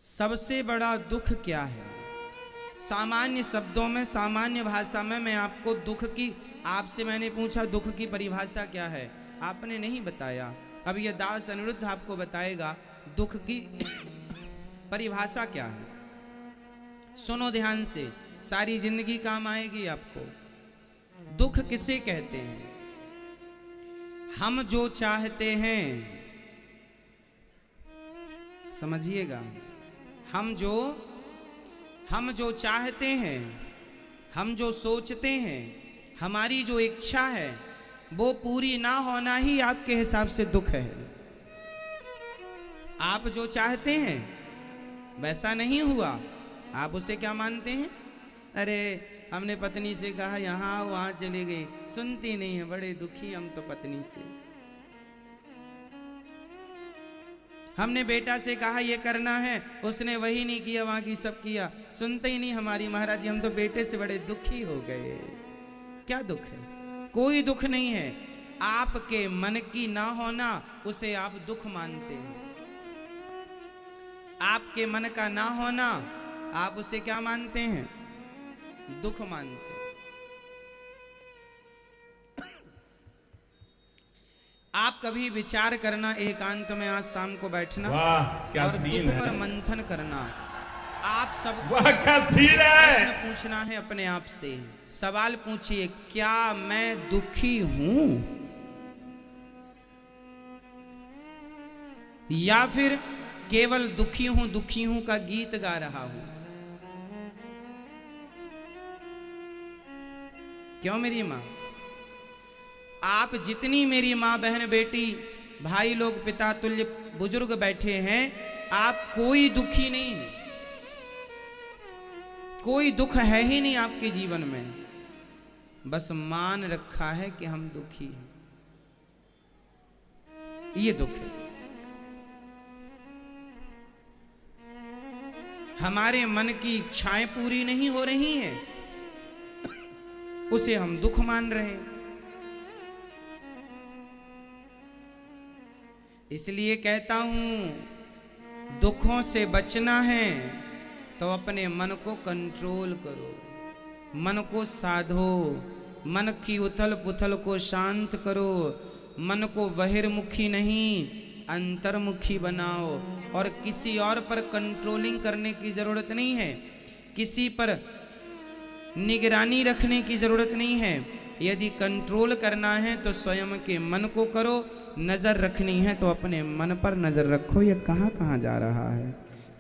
सबसे बड़ा दुख क्या है? सामान्य शब्दों में, सामान्य भाषा में मैं आपको दुख की, आपसे मैंने पूछा दुख की परिभाषा क्या है, आपने नहीं बताया। अब यह दास अनिरुद्ध आपको बताएगा दुख की परिभाषा क्या है। सुनो ध्यान से, सारी जिंदगी काम आएगी आपको। दुख किसे कहते हैं? हम जो चाहते हैं, समझिएगा, हम जो चाहते हैं, हम जो सोचते हैं, हमारी जो इच्छा है वो पूरी ना होना ही आपके हिसाब से दुख है। आप जो चाहते हैं वैसा नहीं हुआ, आप उसे क्या मानते हैं? अरे हमने पत्नी से कहा यहाँ वहां चली गई, सुनती नहीं है, बड़े दुखी हम तो पत्नी से। हमने बेटा से कहा ये करना है, उसने वही नहीं किया, वहां की सब किया, सुनते ही नहीं हमारी महाराज जी, हम तो बेटे से बड़े दुखी हो गए। क्या दुख है? कोई दुख नहीं है। आपके मन की ना होना उसे आप दुख मानते हैं। आपके मन का ना होना आप उसे क्या मानते हैं? दुख मानते हैं। आप कभी विचार करना, एकांत में आज शाम को बैठना और दुख पर मंथन करना। आप सबको प्रश्न पूछना है अपने आप से। सवाल पूछिए, क्या मैं दुखी हूं या फिर केवल दुखी हूं का गीत गा रहा हूं? क्यों मेरी मां? आप जितनी मेरी मां, बहन, बेटी, भाई लोग, पिता तुल्य बुजुर्ग बैठे हैं, आप कोई दुखी नहीं है। कोई दुख है ही नहीं आपके जीवन में, बस मान रखा है कि हम दुखी हैं। ये दुख है। हमारे मन की इच्छाएं पूरी नहीं हो रही हैं, उसे हम दुख मान रहे हैं। इसलिए कहता हूं, दुखों से बचना है तो अपने मन को कंट्रोल करो, मन को साधो, मन की उथल पुथल को शांत करो, मन को बहिर्मुखी नहीं अंतर्मुखी बनाओ। और किसी और पर कंट्रोलिंग करने की जरूरत नहीं है, किसी पर निगरानी रखने की जरूरत नहीं है। यदि कंट्रोल करना है तो स्वयं के मन को करो, नजर रखनी है तो अपने मन पर नजर रखो। ये कहां कहां जा रहा है,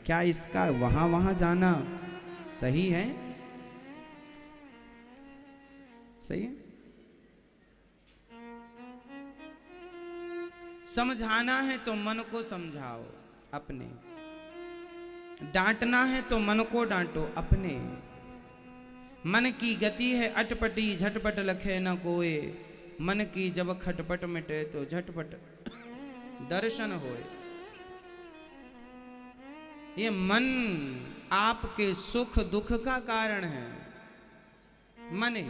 क्या इसका वहां वहां जाना सही है? सही है? समझाना है तो मन को समझाओ अपने, डांटना है तो मन को डांटो अपने। मन की गति है अटपटी, झटपट लखे न कोय, मन की जब खटपट मिटे तो झटपट दर्शन होए। ये मन आपके सुख दुख का कारण है। मन ही,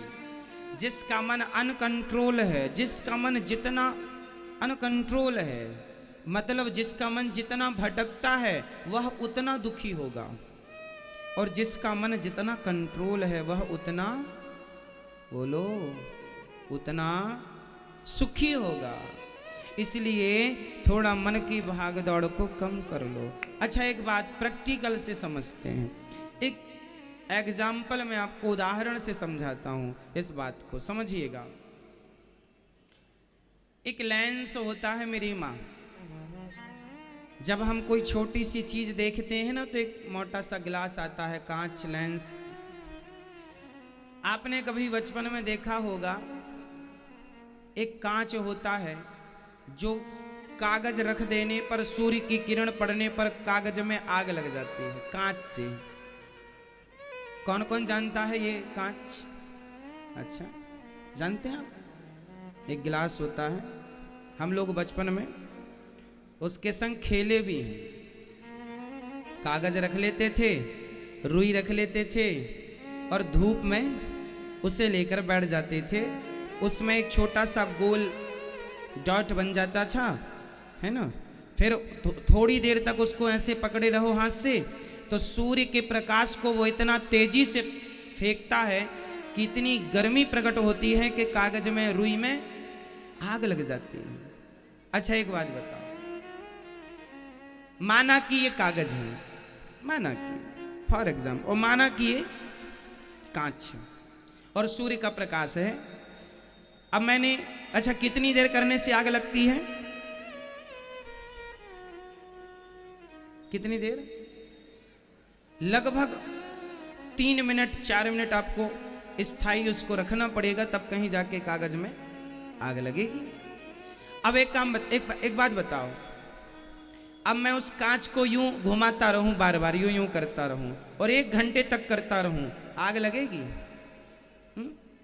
जिसका मन अनकंट्रोल है, जिसका मन जितना अनकंट्रोल है, मतलब जिसका मन जितना भटकता है वह उतना दुखी होगा, और जिसका मन जितना कंट्रोल है वह उतना, बोलो, उतना सुखी होगा। इसलिए थोड़ा मन की भाग दौड़ को कम कर लो। अच्छा, एक बात प्रैक्टिकल से समझते हैं। एक एग्जाम्पल में आपको उदाहरण से समझाता हूं, इस बात को समझिएगा। एक लेंस होता है मेरी माँ, जब हम कोई छोटी सी चीज देखते हैं ना तो एक मोटा सा गिलास आता है, कांच लेंस। आपने कभी बचपन में देखा होगा, एक कांच होता है जो कागज रख देने पर, सूर्य की किरण पड़ने पर कागज में आग लग जाती है, कांच से। कौन कौन जानता है ये कांच? अच्छा, जानते हैं आप? एक गिलास होता है, हम लोग बचपन में उसके संग खेले भी हैं। कागज रख लेते थे, रुई रख लेते थे और धूप में उसे लेकर बैठ जाते थे। उसमें एक छोटा सा गोल डॉट बन जाता था, है ना? फिर थोड़ी देर तक उसको ऐसे पकड़े रहो हाथ से, तो सूर्य के प्रकाश को वो इतना तेजी से फेंकता है कि इतनी गर्मी प्रकट होती है कि कागज में, रुई में आग लग जाती है। अच्छा एक बात बताओ, माना कि ये कागज है, माना कि फॉर एग्जाम्पल, और माना कि ये कांच है और सूर्य का प्रकाश है। अब मैंने, अच्छा कितनी देर करने से आग लगती है? कितनी देर? लगभग 3 मिनट 4 मिनट आपको स्थायी उसको रखना पड़ेगा, तब कहीं जाके कागज में आग लगेगी। अब एक बात बताओ, अब मैं उस कांच को यूं घुमाता रहूं, बार बार यूं यूं करता रहूं और 1 घंटे तक करता रहूं, आग लगेगी?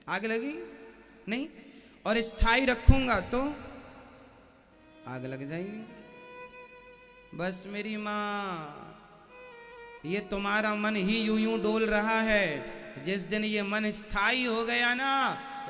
आग लगेगी? नहीं। और स्थायी रखूंगा तो आग लग जाएगी। बस मेरी माँ, ये तुम्हारा मन ही यूं यूं डोल रहा है। जिस दिन ये मन स्थायी हो गया ना,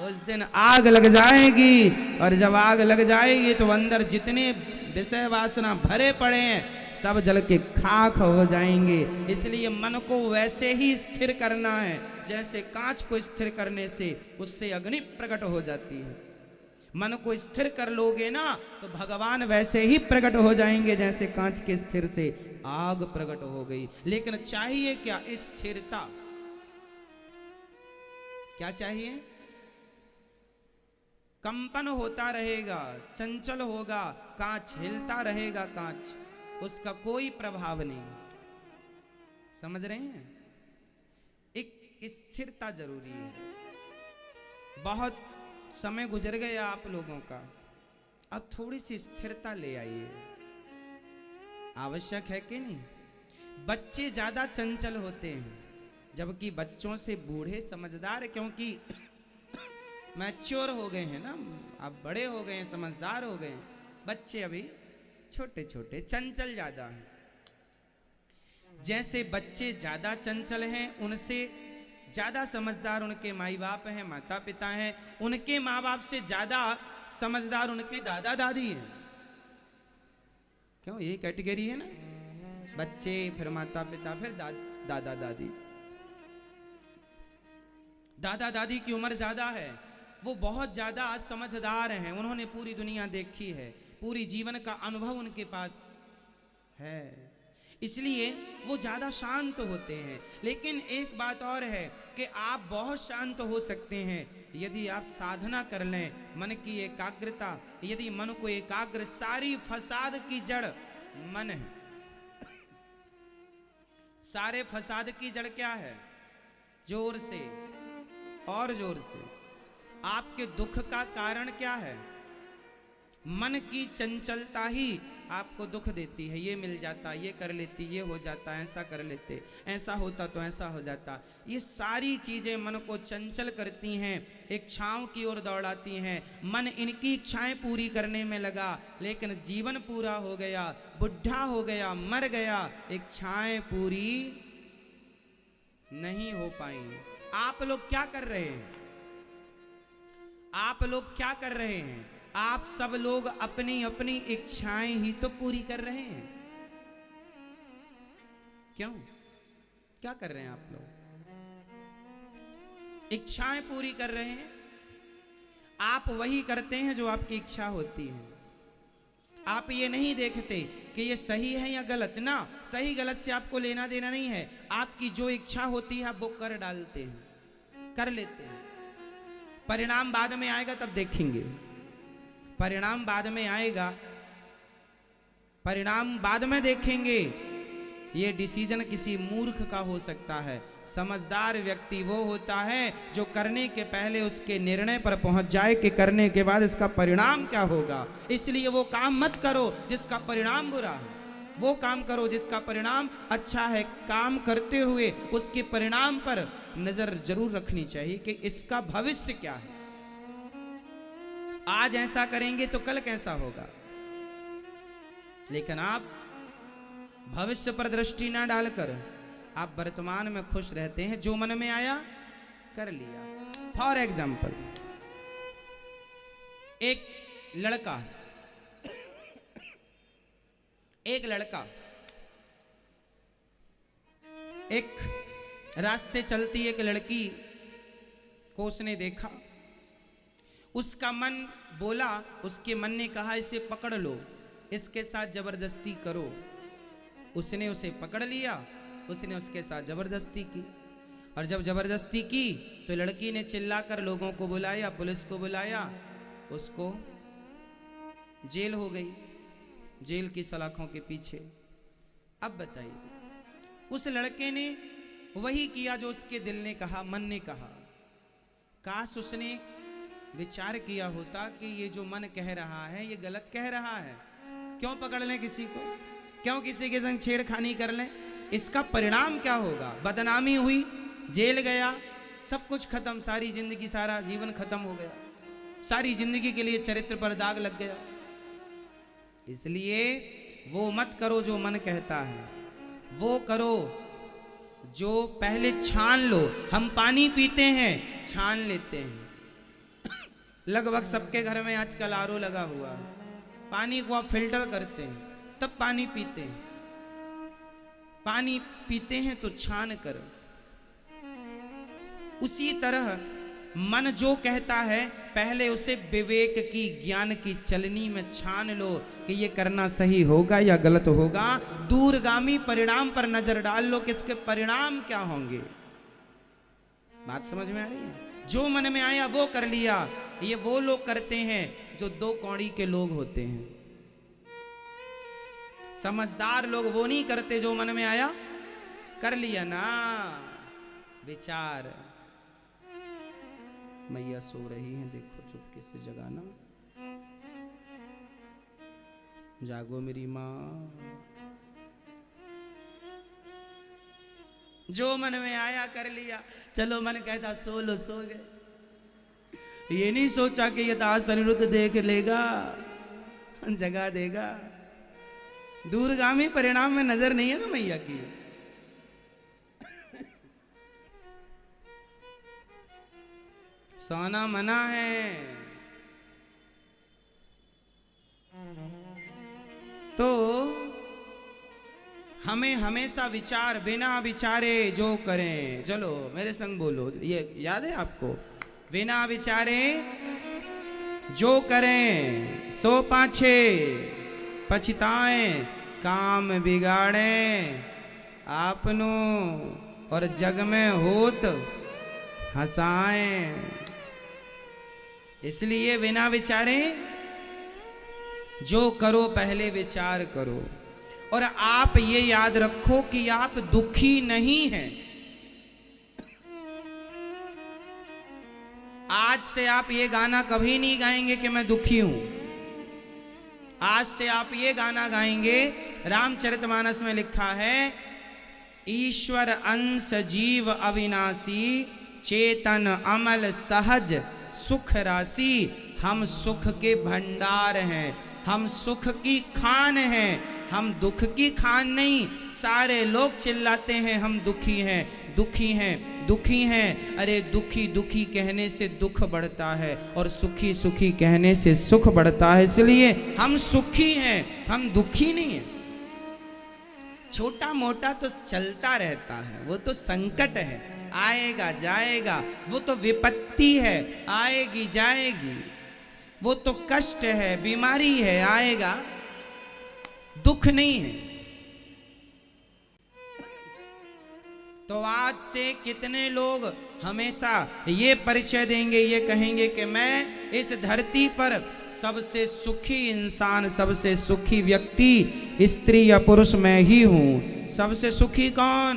उस दिन आग लग जाएगी। और जब आग लग जाएगी तो अंदर जितने विषय वासना भरे पड़े हैं सब जल के खाक हो जाएंगे। इसलिए मन को वैसे ही स्थिर करना है जैसे कांच को स्थिर करने से उससे अग्नि प्रकट हो जाती है। मन को स्थिर कर लोगे ना तो भगवान वैसे ही प्रकट हो जाएंगे जैसे कांच के स्थिर से आग प्रकट हो गई। लेकिन चाहिए क्या? स्थिरता। क्या चाहिए? कंपन होता रहेगा, चंचल होगा, कांच हिलता रहेगा, कांच, उसका कोई प्रभाव नहीं। समझ रहे हैं? एक स्थिरता जरूरी है। बहुत समय गुजर गया आप लोगों का, अब थोड़ी सी स्थिरता ले आइए। आवश्यक है कि नहीं? बच्चे ज्यादा चंचल होते हैं, जबकि बच्चों से बूढ़े समझदार, क्योंकि मैच्योर हो गए हैं ना, अब बड़े हो गए हैं, समझदार हो गए हैं। बच्चे अभी छोटे छोटे, चंचल ज्यादा हैं। जैसे बच्चे ज्यादा चंचल हैं, उनसे ज्यादा समझदार उनके माई बाप हैं, माता पिता हैं। उनके माँ बाप से ज्यादा समझदार उनके दादा दादी हैं। क्यों? यही कैटेगरी है ना, बच्चे, फिर माता पिता, फिर दादा दादी। दादा दादी की उम्र ज्यादा है, वो बहुत ज्यादा समझदार हैं, उन्होंने पूरी दुनिया देखी है, पूरी जीवन का अनुभव उनके पास है, इसलिए वो ज्यादा शांत होते हैं। लेकिन एक बात और है कि आप बहुत शांत हो सकते हैं यदि आप साधना कर लें, मन की एकाग्रता, यदि मन को एकाग्र, सारी फसाद की जड़ मन है। सारे फसाद की जड़ क्या है? जोर से और जोर से। आपके दुख का कारण क्या है? मन की चंचलता ही आपको दुख देती है। ये मिल जाता, ये कर लेती, ये हो जाता, ऐसा कर लेते, ऐसा होता तो ऐसा हो जाता। ये सारी चीजें मन को चंचल करती हैं, इच्छाओं की ओर दौड़ाती हैं। मन इनकी इच्छाएं पूरी करने में लगा, लेकिन जीवन पूरा हो गया, बुढ़ा हो गया, मर गया, इच्छाएं पूरी नहीं हो पाई। आप लोग क्या कर रहे हैं? आप लोग क्या कर रहे हैं? आप सब लोग अपनी अपनी इच्छाएं ही तो पूरी कर रहे हैं। क्यों? क्या कर रहे हैं आप लोग? इच्छाएं पूरी कर रहे हैं। आप वही करते हैं जो आपकी इच्छा होती है। आप ये नहीं देखते कि ये सही है या गलत ना, सही गलत से आपको लेना देना नहीं है। आपकी जो इच्छा होती है आप वो कर डालते हैं, कर लेते हैं। परिणाम बाद में आएगा तब देखेंगे, परिणाम बाद में आएगा, परिणाम बाद में देखेंगे। ये डिसीजन किसी मूर्ख का हो सकता है। समझदार व्यक्ति वो होता है जो करने के पहले उसके निर्णय पर पहुंच जाए कि करने के बाद इसका परिणाम क्या होगा। इसलिए वो काम मत करो जिसका परिणाम बुरा है, वो काम करो जिसका परिणाम अच्छा है। काम करते हुए उसके परिणाम पर नजर जरूर रखनी चाहिए कि इसका भविष्य क्या है। आज ऐसा करेंगे तो कल कैसा होगा। लेकिन आप भविष्य पर दृष्टि ना डालकर आप वर्तमान में खुश रहते हैं। जो मन में आया कर लिया। फॉर एग्जाम्पल, एक लड़का एक लड़का एक रास्ते चलती एक लड़की को उसने देखा, उसका मन बोला, उसके मन ने कहा इसे पकड़ लो, इसके साथ जबरदस्ती करो। उसने उसे पकड़ लिया, उसने उसके साथ जबरदस्ती की, और जब जबरदस्ती की तो लड़की ने चिल्लाकर लोगों को बुलाया, पुलिस को बुलाया, उसको जेल हो गई, जेल की सलाखों के पीछे। अब बताइए, उस लड़के ने वही किया जो उसके दिल ने कहा, मन ने कहा। काश उसने विचार किया होता कि ये जो मन कह रहा है ये गलत कह रहा है, क्यों पकड़ लें किसी को, क्यों किसी के संग छेड़खानी कर लें, इसका परिणाम क्या होगा, बदनामी हुई, जेल गया, सब कुछ खत्म, सारी जिंदगी, सारा जीवन खत्म हो गया, सारी जिंदगी के लिए चरित्र पर दाग लग गया। इसलिए वो मत करो जो मन कहता है, वो करो जो पहले छान लो। हम पानी पीते हैं, छान लेते हैं, लगभग सबके घर में आजकल आरओ लगा हुआ है, पानी को आप फिल्टर करते हैं तब पानी पीते हैं, पानी पीते हैं तो छान कर। उसी तरह मन जो कहता है पहले उसे विवेक की, ज्ञान की चलनी में छान लो कि ये करना सही होगा या गलत होगा, दूरगामी परिणाम पर नजर डाल लो कि इसके परिणाम क्या होंगे। बात समझ में आ रही है? जो मन में आया वो कर लिया, ये वो लोग करते हैं जो दो कौड़ी के लोग होते हैं। समझदार लोग वो नहीं करते, जो मन में आया कर लिया ना। विचार, मैया सो रही हैं, देखो चुपके से जगाना, जागो मेरी माँ। जो मन में आया कर लिया, चलो मन कहता सो लो, सो गए। ये नहीं सोचा कि ये दास अनिरुद्ध देख लेगा, जगा देगा। दूरगामी परिणाम में नजर नहीं है ना मैया की। सोना मना है तो हमें हमेशा विचार, बिना विचारे जो करें, चलो मेरे संग बोलो, ये याद है आपको, बिना विचारे जो करें सो पाछे पछताएं, काम बिगाड़ें आपनो और जग में होत हंसाएं। इसलिए बिना विचारे जो करो पहले विचार करो। और आप ये याद रखो कि आप दुखी नहीं हैं। आज से आप ये गाना कभी नहीं गाएंगे कि मैं दुखी हूं। आज से आप ये गाना गाएंगे, रामचरितमानस में लिखा है, ईश्वर अंश जीव अविनाशी, चेतन अमल सहज सुख राशि। हम सुख के भंडार हैं, हम सुख की खान हैं, हम दुख की खान नहीं। सारे लोग चिल्लाते हैं हम दुखी हैं, दुखी हैं, दुखी हैं। अरे दुखी दुखी कहने से दुख बढ़ता है और सुखी सुखी कहने से सुख बढ़ता है। इसलिए हम सुखी हैं, हम दुखी नहीं हैं। छोटा मोटा तो चलता रहता है, वो तो संकट है, आएगा जाएगा, वो तो विपत्ति है, आएगी जाएगी। वो तो कष्ट है, बीमारी है, आएगा, दुख नहीं है। तो आज से कितने लोग हमेशा ये परिचय देंगे, ये कहेंगे कि मैं इस धरती पर सबसे सुखी इंसान, सबसे सुखी व्यक्ति स्त्री या पुरुष मैं ही हूं। सबसे सुखी कौन?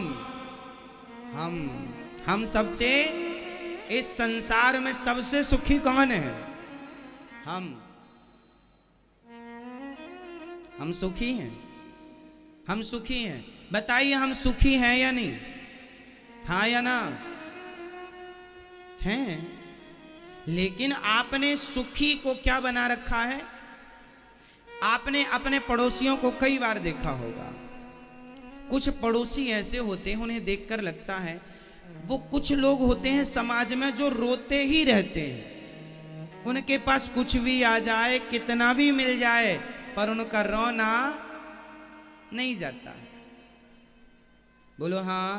हम सबसे, इस संसार में सबसे सुखी कौन है? हम सुखी हैं, हम सुखी हैं। बताइए हम सुखी हैं या नहीं? हाँ या ना? हैं। लेकिन आपने सुखी को क्या बना रखा है? आपने अपने पड़ोसियों को कई बार देखा होगा। कुछ पड़ोसी ऐसे होते हैं, उन्हें देखकर लगता है, वो कुछ लोग होते हैं समाज में जो रोते ही रहते हैं। उनके पास कुछ भी आ जाए, कितना भी मिल जाए, पर उनका रोना नहीं जाता। बोलो हाँ,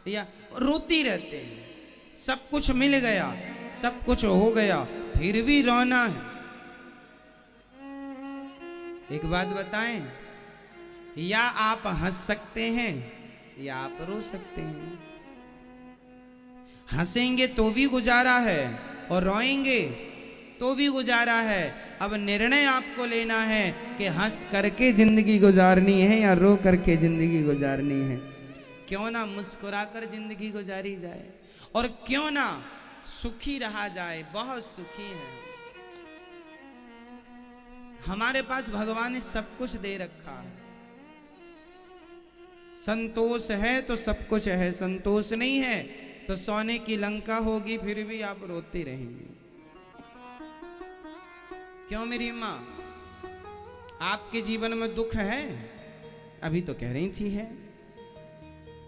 या रोती रहते हैं, सब कुछ मिल गया, सब कुछ हो गया, फिर भी रोना है। एक बात बताएं, या आप हंस सकते हैं या आप रो सकते हैं। हंसेंगे तो भी गुजारा है और रोएंगे तो भी गुजारा है। अब निर्णय आपको लेना है कि हंस करके जिंदगी गुजारनी है या रो करके जिंदगी गुजारनी है। क्यों ना मुस्कुराकर जिंदगी गुजारी जाए और क्यों ना सुखी रहा जाए। बहुत सुखी है, हमारे पास भगवान ने सब कुछ दे रखा है। संतोष है तो सब कुछ है, संतोष नहीं है तो सोने की लंका होगी, फिर भी आप रोते रहेंगे। क्यों मेरी माँ, आपके जीवन में दुख है? अभी तो कह रही थी है।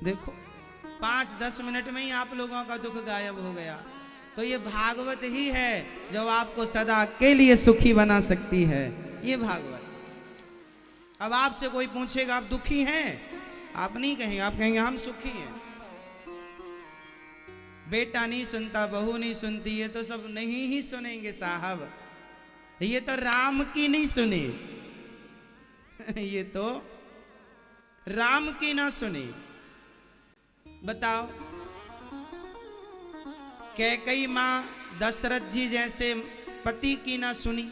देखो 5-10 मिनट में ही आप लोगों का दुख गायब हो गया। तो ये भागवत ही है जो आपको सदा के लिए सुखी बना सकती है, ये भागवत। अब आपसे कोई पूछेगा आप दुखी हैं, आप नहीं कहेंगे, आप कहेंगे हम सुखी हैं। बेटा नहीं सुनता, बहू नहीं सुनती, ये तो सब नहीं ही सुनेंगे साहब। ये तो राम की नहीं सुने ये तो राम की ना सुने। बताओ, कैकई मां दशरथ जी जैसे पति की ना सुनी?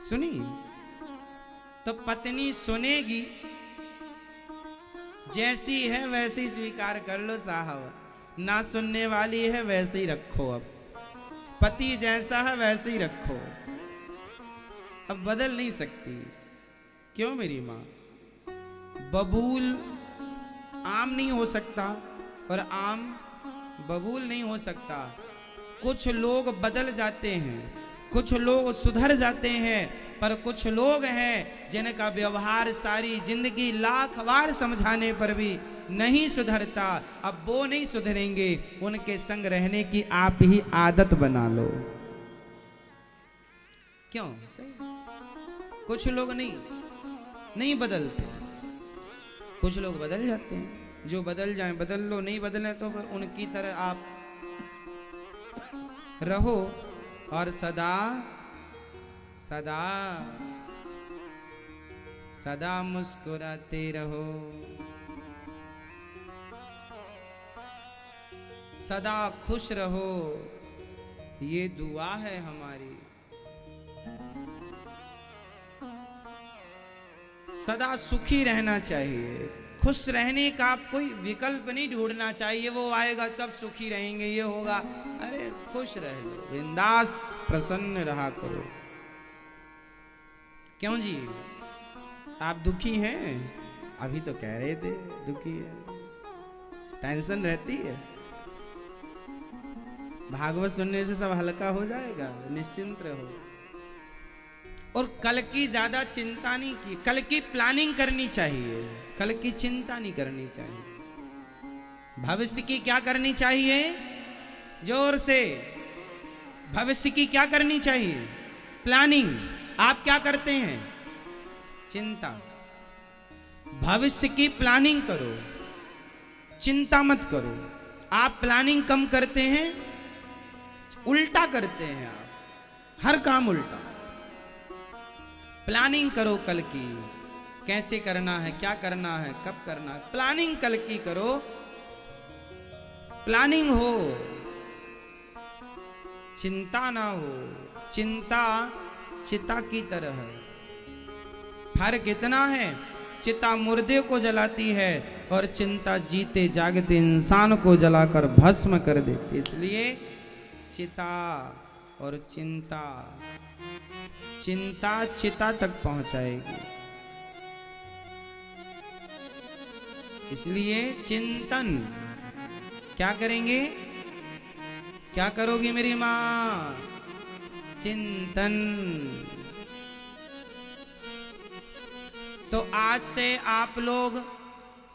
सुनी? तो पत्नी सुनेगी, जैसी है वैसे ही स्वीकार कर लो साहब। ना सुनने वाली है वैसे ही रखो, अब पति जैसा है वैसे ही रखो, अब बदल नहीं सकती। क्यों मेरी माँ? बबूल आम नहीं हो सकता और आम बबूल नहीं हो सकता। कुछ लोग बदल जाते हैं, कुछ लोग सुधर जाते हैं, पर कुछ लोग हैं जिनका व्यवहार सारी जिंदगी लाख बार समझाने पर भी नहीं सुधरता। अब वो नहीं सुधरेंगे, उनके संग रहने की आप ही आदत बना लो। क्यों? सही। कुछ लोग नहीं बदलते, कुछ लोग बदल जाते हैं। जो बदल जाएं बदल लो, नहीं बदले तो फिर उनकी तरह आप रहो और सदा सदा सदा मुस्कुराते रहो, सदा खुश रहो, ये दुआ है हमारी। सदा सुखी रहना चाहिए, खुश रहने का कोई विकल्प नहीं ढूंढना चाहिए। वो आएगा तब सुखी रहेंगे, ये होगा, अरे खुश रह लो, बिंदास प्रसन्न रहा करो। क्यों जी, आप दुखी हैं? अभी तो कह रहे थे दुखी है, टेंशन रहती है। भागवत सुनने से सब हल्का हो जाएगा, निश्चिंत रहो। और कल की ज्यादा चिंता नहीं की, कल की प्लानिंग करनी चाहिए, कल की चिंता नहीं करनी चाहिए। भविष्य की क्या करनी चाहिए? जोर से, भविष्य की क्या करनी चाहिए? प्लानिंग। आप क्या करते हैं? चिंता। भविष्य की प्लानिंग करो, चिंता मत करो। आप प्लानिंग कम करते हैं, उल्टा करते हैं, आप हर काम उल्टा। प्लानिंग करो कल की, कैसे करना है, क्या करना है, कब करना है, प्लानिंग कल की करो। प्लानिंग हो, चिंता ना हो। चिंता चिता की तरह है। फर्क इतना है, चिता मुर्दे को जलाती है और चिंता जीते जागते इंसान को जलाकर भस्म कर देती। इसलिए चिता और चिंता, चिंता चिता तक पहुंचाएगी। इसलिए चिंतन क्या करेंगे? क्या करोगी मेरी मां? चिंतन। तो आज से आप लोग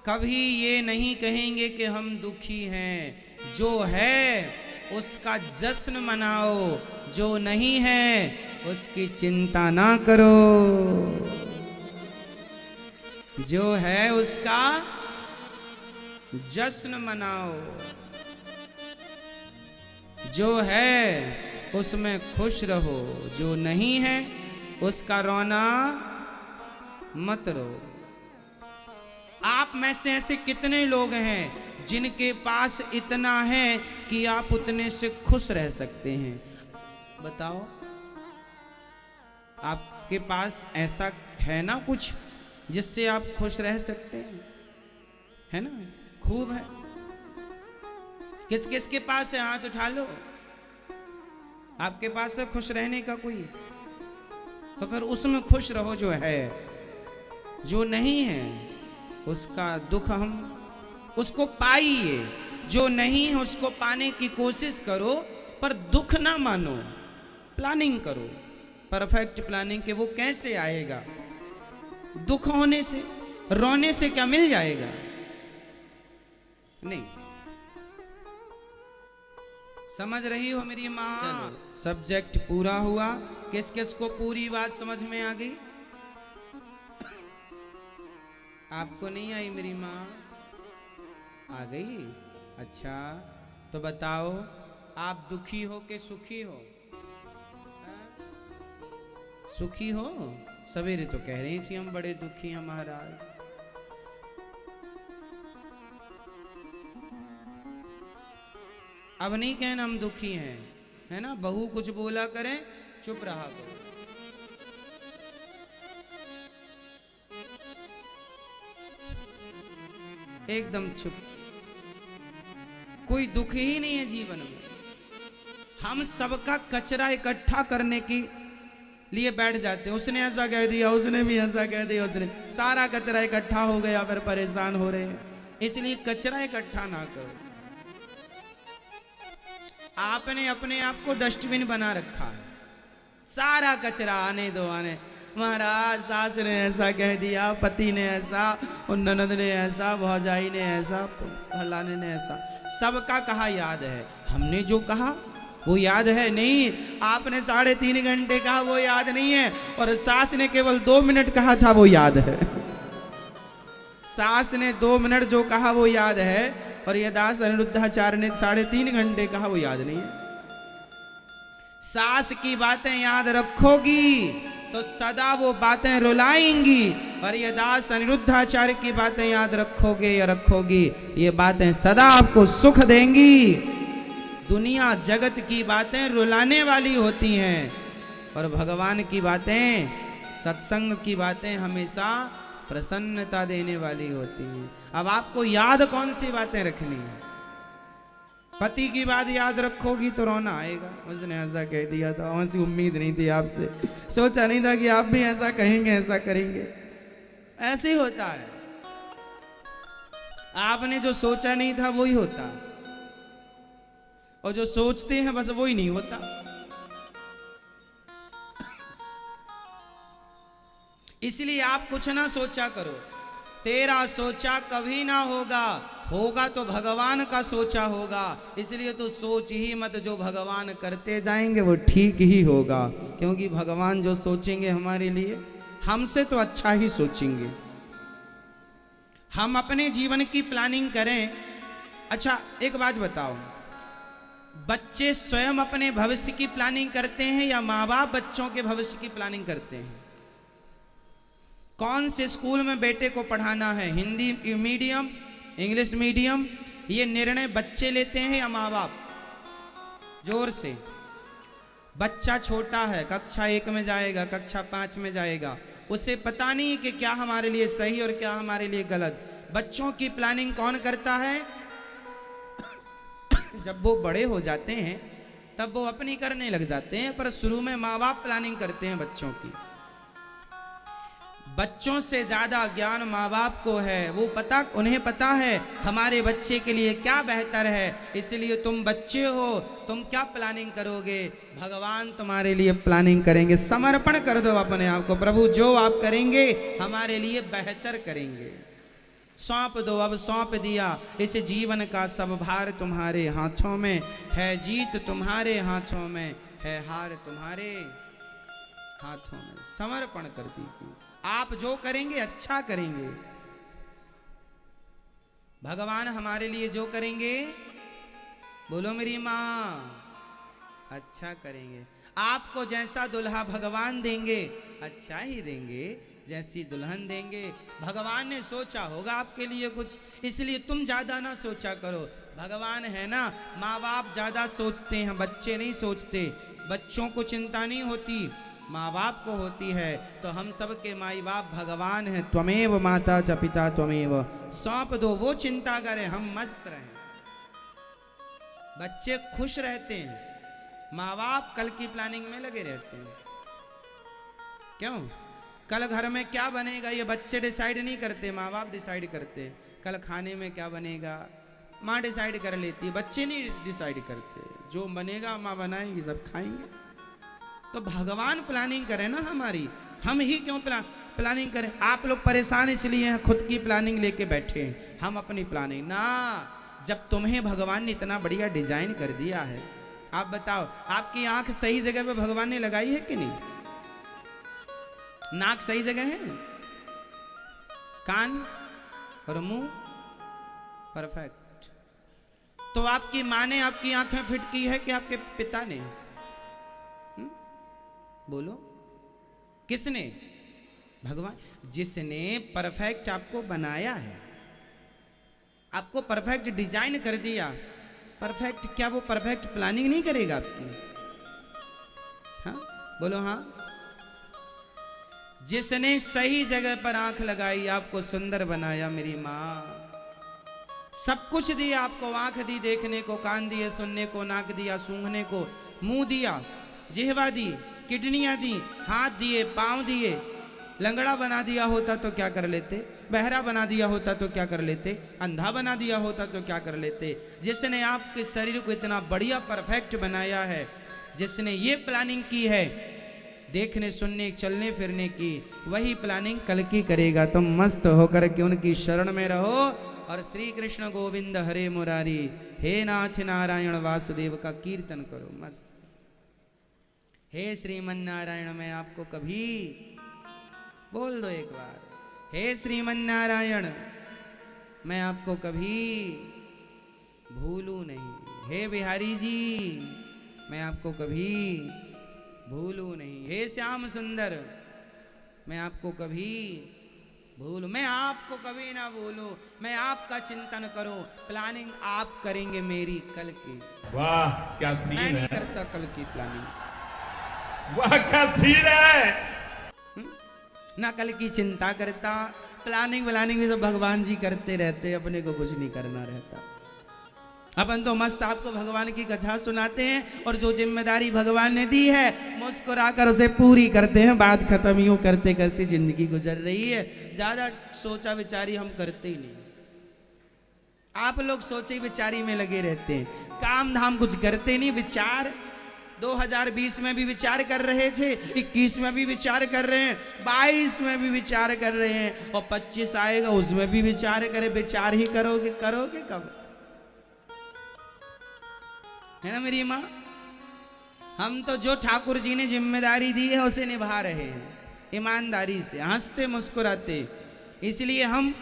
कभी ये नहीं कहेंगे कि हम दुखी हैं। जो है उसका जश्न मनाओ, जो नहीं है उसकी चिंता ना करो। जो है उसका जश्न मनाओ, जो है उसमें खुश रहो, जो नहीं है उसका रोना मत रो। आप में से ऐसे कितने लोग हैं जिनके पास इतना है कि आप उतने से खुश रह सकते हैं? बताओ, आपके पास ऐसा है ना कुछ जिससे आप खुश रह सकते हैं? है ना? खूब है। किस किस के पास है? हाथ उठा लो। आपके पास है खुश रहने का कोई? तो फिर उसमें खुश रहो जो है। जो नहीं है उसका दुख हम उसको पाइए, जो नहीं है उसको पाने की कोशिश करो, पर दुख ना मानो। प्लानिंग करो, परफेक्ट प्लानिंग के वो कैसे आएगा? दुख होने से, रोने से क्या मिल जाएगा? नहीं। समझ रही हो मेरी माँ? सब्जेक्ट पूरा हुआ। किस किस को पूरी बात समझ में आ गई? आपको नहीं आई मेरी माँ? आ गई? अच्छा, तो बताओ, आप दुखी हो कि सुखी हो? सुखी हो? सवेरे तो कह रही थी हम बड़े दुखी हैं महाराज। अब नहीं कहना हम दुखी हैं, है ना? बहू कुछ बोला करें, चुप रहा करो। एकदम चुप। कोई दुख ही नहीं है जीवन में। हम सबका कचरा इकट्ठा करने की लिए बैठ जाते हैं। उसने ऐसा कह दिया, उसने भी ऐसा कह दिया, उसने सारा कचरा इकट्ठा हो गया, फिर परेशान हो रहे हैं। इसलिए कचरा इकट्ठा ना करो। आपने अपने आप को डस्टबिन बना रखा है। सारा कचरा आने दो, आने। महाराज सास ने ऐसा कह दिया, पति ने ऐसा, ननद ने ऐसा, भौजाई ने ऐसा, फलाने ने ऐसा। सबका कहा याद है। हमने जो कहा वो याद है नहीं। आपने 3.5 घंटे कहा वो याद नहीं है, और सास ने केवल 2 मिनट कहा था वो याद है। सास ने 2 मिनट जो कहा वो याद है, और ये दास अनिरुद्धाचार्य ने 3.5 घंटे कहा वो याद नहीं है। सास की बातें याद रखोगी तो सदा वो बातें रुलाएंगी, और ये दास अनिरुद्धाचार्य की बातें याद रखोगे या रखोगी, ये बातें सदा आपको सुख देंगी। दुनिया जगत की बातें रुलाने वाली होती हैं, और भगवान की बातें, सत्संग की बातें हमेशा प्रसन्नता देने वाली होती हैं। अब आपको याद कौन सी बातें रखनी है? पति की बात याद रखोगी तो रोना आएगा, उसने ऐसा कह दिया था, ऐसी उम्मीद नहीं थी आपसे, सोचा नहीं था कि आप भी ऐसा कहेंगे, ऐसा करेंगे। ऐसे ही होता है। आपने जो सोचा नहीं था वही होता, और जो सोचते हैं बस वही नहीं होता। इसलिए आप कुछ ना सोचा करो। तेरा सोचा कभी ना होगा, होगा तो भगवान का सोचा होगा। इसलिए तो सोच ही मत, जो भगवान करते जाएंगे वो ठीक ही होगा। क्योंकि भगवान जो सोचेंगे हमारे लिए, हमसे तो अच्छा ही सोचेंगे। हम अपने जीवन की प्लानिंग करें। अच्छा, एक बात बताओ, बच्चे स्वयं अपने भविष्य की प्लानिंग करते हैं या माँ बाप बच्चों के भविष्य की प्लानिंग करते हैं? कौन से स्कूल में बेटे को पढ़ाना है, हिंदी मीडियम, इंग्लिश मीडियम, ये निर्णय बच्चे लेते हैं या माँ बाप? जोर से। बच्चा छोटा है, कक्षा 1 में जाएगा, कक्षा 5 में जाएगा, उसे पता नहीं कि क्या हमारे लिए सही और क्या हमारे लिए गलत। बच्चों की प्लानिंग कौन करता है? जब वो बड़े हो जाते हैं तब वो अपनी करने लग जाते हैं, पर शुरू में माँ बाप प्लानिंग करते हैं बच्चों की। बच्चों से ज्यादा ज्ञान माँ बाप को है। वो पता, उन्हें पता है हमारे बच्चे के लिए क्या बेहतर है। इसलिए तुम बच्चे हो, तुम क्या प्लानिंग करोगे? भगवान तुम्हारे लिए प्लानिंग करेंगे। समर्पण कर दो अपने आप को, प्रभु जो आप करेंगे हमारे लिए बेहतर करेंगे। सौंप दो, अब सौंप दिया। इस जीवन का सब भार तुम्हारे हाथों में है, जीत तुम्हारे हाथों में है, हार तुम्हारे हाथों में। समर्पण कर दीजिए। आप जो करेंगे अच्छा करेंगे। भगवान हमारे लिए जो करेंगे, बोलो मेरी माँ, अच्छा करेंगे। आपको जैसा दुल्हा भगवान देंगे अच्छा ही देंगे, जैसी दुल्हन देंगे। भगवान ने सोचा होगा आपके लिए कुछ, इसलिए तुम ज्यादा ना सोचा करो। भगवान है ना, माँ बाप ज्यादा सोचते हैं, बच्चे नहीं सोचते। बच्चों को चिंता नहीं होती, माँ बाप को होती है। तो हम सब के माई बाप भगवान हैं। त्वमेव माता च पिता त्वमेव, सौंप दो, वो चिंता करें, हम मस्त रहें। बच्चे खुश रहते हैं, माँ बाप कल की प्लानिंग में लगे रहते हैं। क्यों? कल घर में क्या बनेगा ये बच्चे डिसाइड नहीं करते, माँ बाप डिसाइड करते। कल खाने में क्या बनेगा माँ डिसाइड कर लेती है, बच्चे नहीं डिसाइड करते। जो बनेगा माँ बनाएगी, सब खाएंगे। तो भगवान प्लानिंग करें ना हमारी, हम ही क्यों प्लानिंग करें? आप लोग परेशान इसलिए हैं, खुद की प्लानिंग लेके बैठे हैं, हम अपनी प्लानिंग ना। जब तुम्हें भगवान ने इतना बढ़िया डिजाइन कर दिया है, आप बताओ, आपकी आंख सही जगह पे भगवान ने लगाई है कि नहीं? नाक सही जगह है, कान और मुंह परफेक्ट। तो आपकी माँ ने आपकी आंखें फिट की है कि आपके पिता ने? बोलो, किसने? भगवान। जिसने परफेक्ट आपको बनाया है, आपको परफेक्ट डिजाइन कर दिया, परफेक्ट, क्या वो परफेक्ट प्लानिंग नहीं करेगा आपकी? हाँ बोलो हाँ। जिसने सही जगह पर आंख लगाई, आपको सुंदर बनाया मेरी माँ, सब कुछ दिया आपको। आंख दी देखने को, कान दिए सुनने को, नाक दिया सूंघने को, मुंह दिया, जिह्वा दी, किडनियां दी, हाथ दिए, पांव दिए। लंगड़ा बना दिया होता तो क्या कर लेते? बहरा बना दिया होता तो क्या कर लेते? अंधा बना दिया होता तो क्या कर लेते? जिसने आपके शरीर को इतना बढ़िया परफेक्ट बनाया है, जिसने ये प्लानिंग की है देखने सुनने चलने फिरने की, वही प्लानिंग कल की करेगा। तुम मस्त होकर के उनकी शरण में रहो और श्री कृष्ण गोविंद हरे मुरारी, हे नाथ नारायण वासुदेव का कीर्तन करो मस्त। हे श्रीमन नारायण, मैं आपको कभी, बोल दो एक बार, हे श्रीमन नारायण, मैं आपको कभी भूलू नहीं। हे बिहारी जी, मैं आपको कभी भूलू नहीं। हे श्याम सुंदर, मैं आपको कभी भूलू, मैं आपको कभी ना भूलू। मैं आपका चिंतन करूं, प्लानिंग आप करेंगे मेरी कल की। वाह क्या सीन है। मैं नहीं करता कल की प्लानिंग। वाह क्या सीन है। ना कल की चिंता करता, प्लानिंग व्लानिंग भी सब भगवान जी करते रहते, अपने को कुछ नहीं करना रहता। अपन तो मस्त आपको भगवान की कथा सुनाते हैं, और जो जिम्मेदारी भगवान ने दी है मुस्कुरा कर उसे पूरी करते हैं। बात खत्म, यूं करते करते जिंदगी गुजर रही है। ज्यादा सोचा विचारी हम करते ही नहीं। आप लोग सोचे विचारी में लगे रहते हैं, काम धाम कुछ करते नहीं। विचार 2020 में भी विचार कर रहे थे, 21 में भी विचार कर रहे हैं, 22 में भी विचार कर रहे हैं, और 25 आएगा उसमें भी विचार करे। विचार ही करोगे, करोगे कब? है ना मेरी माँ? हम तो जो ठाकुर जी ने जिम्मेदारी दी है उसे निभा रहे हैं ईमानदारी से, हंसते मुस्कुराते। इसलिए हम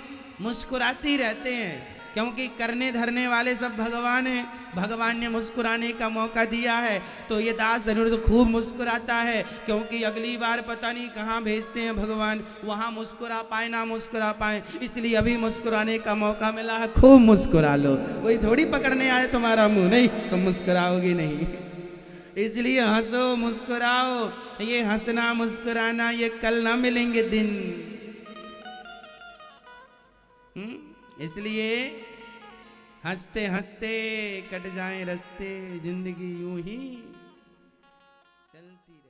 मुस्कुराते ही रहते हैं, क्योंकि करने धरने वाले सब भगवान हैं। भगवान ने मुस्कुराने का मौका दिया है, तो ये दास अनुरुद्ध खूब मुस्कुराता है, क्योंकि अगली बार पता नहीं कहाँ भेजते हैं भगवान, वहाँ मुस्कुरा पाए ना मुस्कुरा पाए। इसलिए अभी मुस्कुराने का मौका मिला है, खूब मुस्कुरा लो। कोई थोड़ी पकड़ने आए तुम्हारा मुंह, नहीं तुम मुस्कुराओगे नहीं। इसलिए हंसो मुस्कुराओ, ये हंसना मुस्कुराना ये कल ना मिलेंगे दिन। इसलिए हंसते हंसते कट जाएं रास्ते, जिंदगी यूं ही चलती रहे।